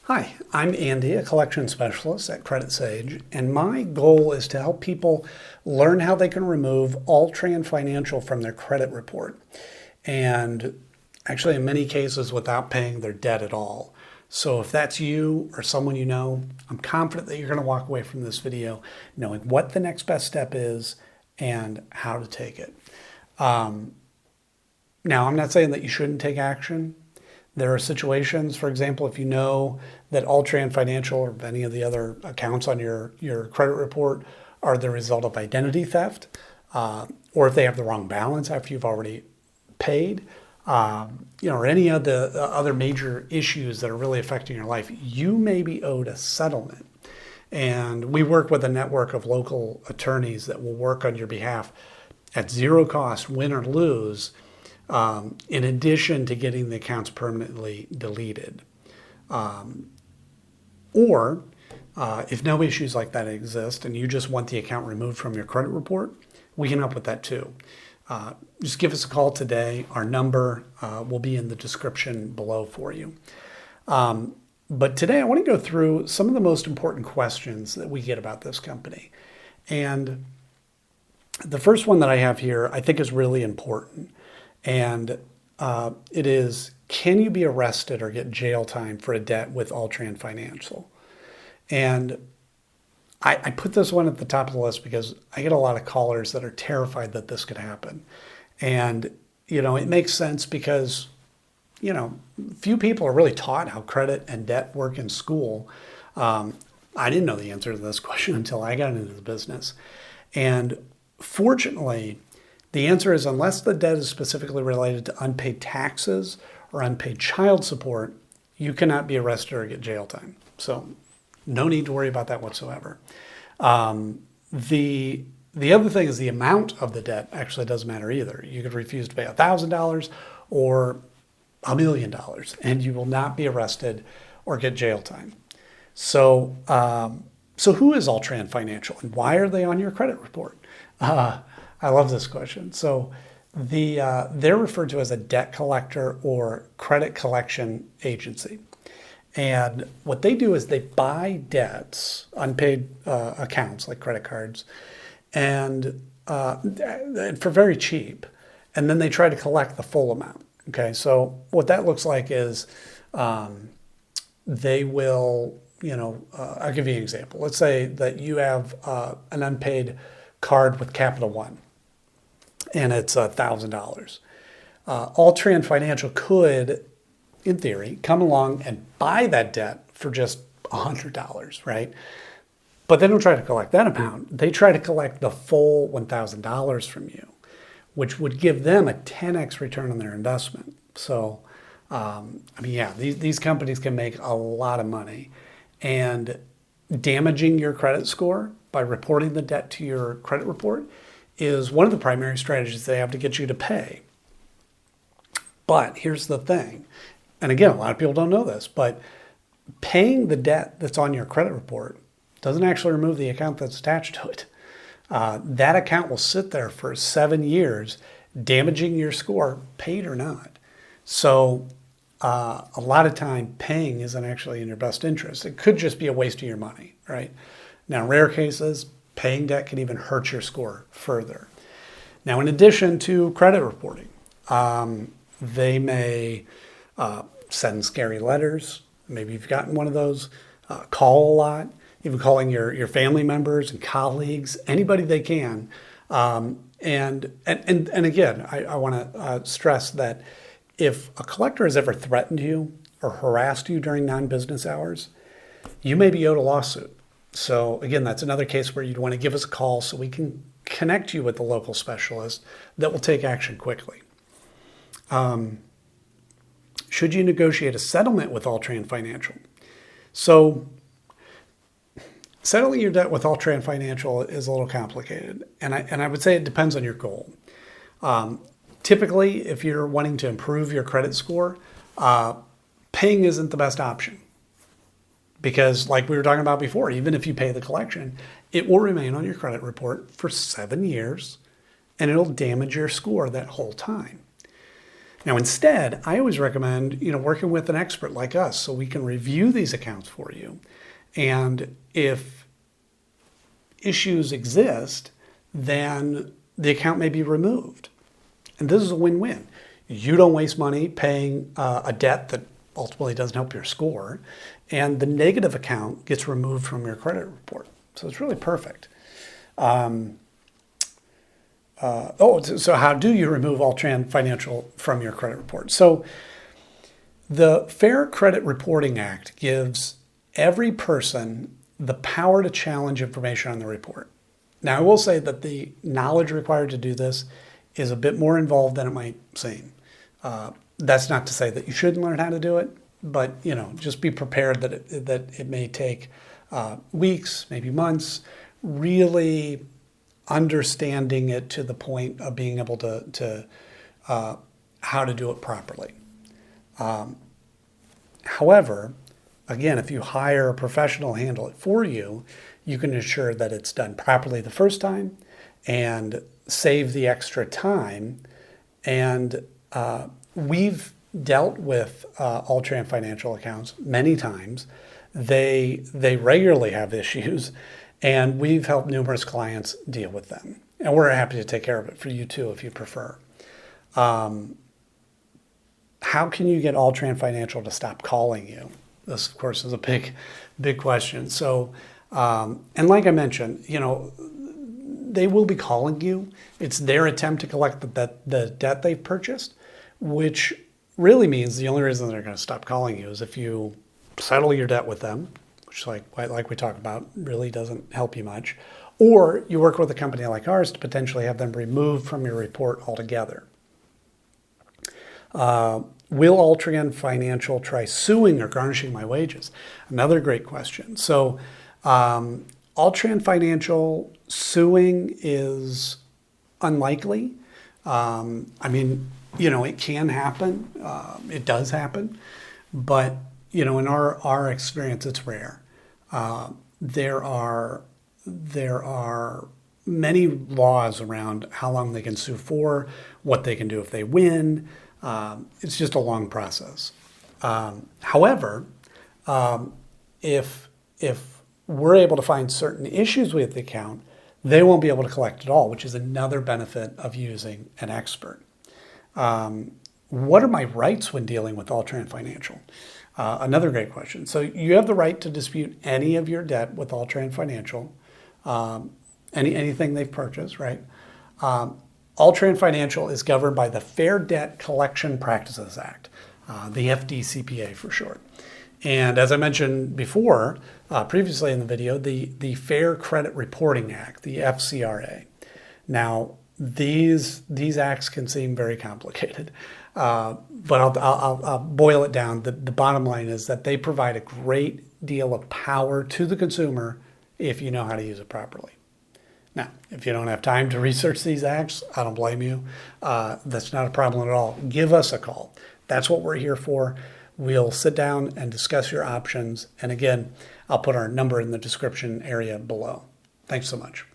Hi, I'm Andy, a collection specialist at Credit Sage, and my goal is to help people learn how they can remove Alltran Financial from their credit report, and actually in many cases without paying their debt at all. So if that's you or someone you know, I'm confident that you're going to walk away from this video knowing what the next best step is and how to take it. Now, I'm not saying that you shouldn't take action. There are situations, for example, if you know that Alltran Financial or any of the other accounts on your credit report are the result of identity theft, or if they have the wrong balance after you've already paid, or any of the other major issues that are really affecting your life, you may be owed a settlement. And we work with a network of local attorneys that will work on your behalf at zero cost, win or lose, in addition to getting the accounts permanently deleted. Or if no issues like that exist and you just want the account removed from your credit report, we can help with that too. Just give us a call today. Our number will be in the description below for you. But today I want to go through some of the most important questions that we get about this company. And the first one that I have here I think is really important. And it is, can you be arrested or get jail time for a debt with Alltran Financial? And I put this one at the top of the list because I get a lot of callers that are terrified that this could happen. And, it makes sense because, few people are really taught how credit and debt work in school. I didn't know the answer to this question until I got into the business. And fortunately, the answer is unless the debt is specifically related to unpaid taxes or unpaid child support, you cannot be arrested or get jail time. So no need to worry about that whatsoever. The other thing is the amount of the debt actually doesn't matter either. You could refuse to pay $1,000 or $1 million and you will not be arrested or get jail time. So who is Alltran Financial and why are they on your credit report? I love this question. So they're referred to as a debt collector or credit collection agency. And what they do is they buy debts, unpaid accounts like credit cards, and for very cheap. And then they try to collect the full amount. Okay, so what that looks like is they will, I'll give you an example. Let's say that you have an unpaid card with Capital One, and it's $1,000. Alltran Financial could, in theory, come along and buy that debt for just $100, right? But they don't try to collect that amount. They try to collect the full $1,000 from you, which would give them a 10x return on their investment. So, these companies can make a lot of money. And damaging your credit score by reporting the debt to your credit report is one of the primary strategies they have to get you to pay. But here's the thing, and again, a lot of people don't know this, but paying the debt that's on your credit report doesn't actually remove the account that's attached to it. That account will sit there for 7 years, damaging your score, paid or not. So a lot of time paying isn't actually in your best interest. It could just be a waste of your money, right? Now, in rare cases, paying debt can even hurt your score further. Now, in addition to credit reporting, they may send scary letters. Maybe you've gotten one of those. Call a lot, even calling your family members and colleagues, anybody they can. And again, I want to stress that if a collector has ever threatened you or harassed you during non-business hours, you may be owed a lawsuit. So again, that's another case where you'd want to give us a call so we can connect you with the local specialist that will take action quickly. Should you negotiate a settlement with Alltran Financial? So settling your debt with Alltran Financial is a little complicated, and I would say it depends on your goal. Typically, if you're wanting to improve your credit score, paying isn't the best option. Because like we were talking about before, even if you pay the collection, it will remain on your credit report for 7 years and it'll damage your score that whole time. Now, instead, I always recommend, working with an expert like us so we can review these accounts for you. And if issues exist, then the account may be removed. And this is a win-win. You don't waste money paying a debt that ultimately doesn't help your score, and the negative account gets removed from your credit report. So it's really perfect. So how do you remove Alltran Financial from your credit report? So the Fair Credit Reporting Act gives every person the power to challenge information on the report. Now, I will say that the knowledge required to do this is a bit more involved than it might seem. That's not to say that you shouldn't learn how to do it, but just be prepared that it may take weeks, maybe months, really understanding it to the point of being able to how to do it properly. However, again, if you hire a professional to handle it for you, you can ensure that it's done properly the first time and save the extra time. And we've dealt with Alltran Financial accounts many times. They regularly have issues, and we've helped numerous clients deal with them. And we're happy to take care of it for you too, if you prefer. How can you get Alltran Financial to stop calling you? This, of course, is a big question. So, and like I mentioned, they will be calling you. It's their attempt to collect the debt they've purchased, which really means the only reason they're going to stop calling you is if you settle your debt with them, which like we talked about, really doesn't help you much, or you work with a company like ours to potentially have them removed from your report altogether. Will Alltran Financial try suing or garnishing my wages? Another great question. So Alltran Financial suing is unlikely. It can happen. It does happen. But, in our experience, it's rare. There are many laws around how long they can sue for, what they can do if they win. It's just a long process. However, if we're able to find certain issues with the account, they won't be able to collect at all, which is another benefit of using an expert. What are my rights when dealing with Alltran Financial? Another great question. So you have the right to dispute any of your debt with Alltran Financial, anything they've purchased, right? Alltran Financial is governed by the Fair Debt Collection Practices Act, the FDCPA for short. And as I mentioned before, previously in the video, the Fair Credit Reporting Act, the FCRA. Now, these acts can seem very complicated, but I'll boil it down. The bottom line is that they provide a great deal of power to the consumer if you know how to use it properly. Now, if you don't have time to research these acts, I don't blame you. That's not a problem at all. Give us a call. That's what we're here for. We'll sit down and discuss your options. And again, I'll put our number in the description area below. Thanks so much.